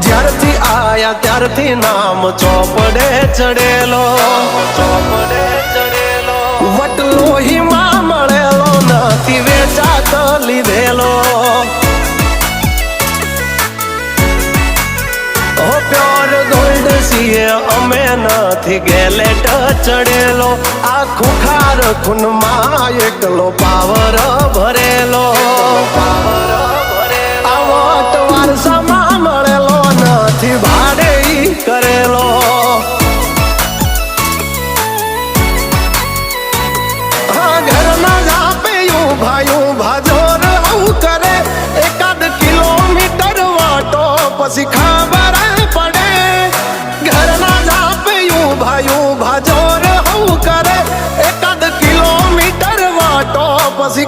જ્યારથી આયા ત્યારથી નામ ચોપડે ચડેલો, વટલો હિમા મળેલો નથી વેચાત લીધેલો. પ્યોર ગોલ્ડ સીએ અમે નથી ગેલેટ ચડેલો. આખું ખાર ખૂનમાં એકલો પાવર ભરેલો. આ વટ વારસામાં મળેલો નથી ભાડે કરેલો. હા ઘરના જાપે ભાયું ભાજોર આવું કરે. એકાદ કિલોમીટર વાટો પછી ખબર પડે. ઘરના જાપે ભાયું ભાજોર આવું કરે. એકાદ કિલોમીટર વાટો પછી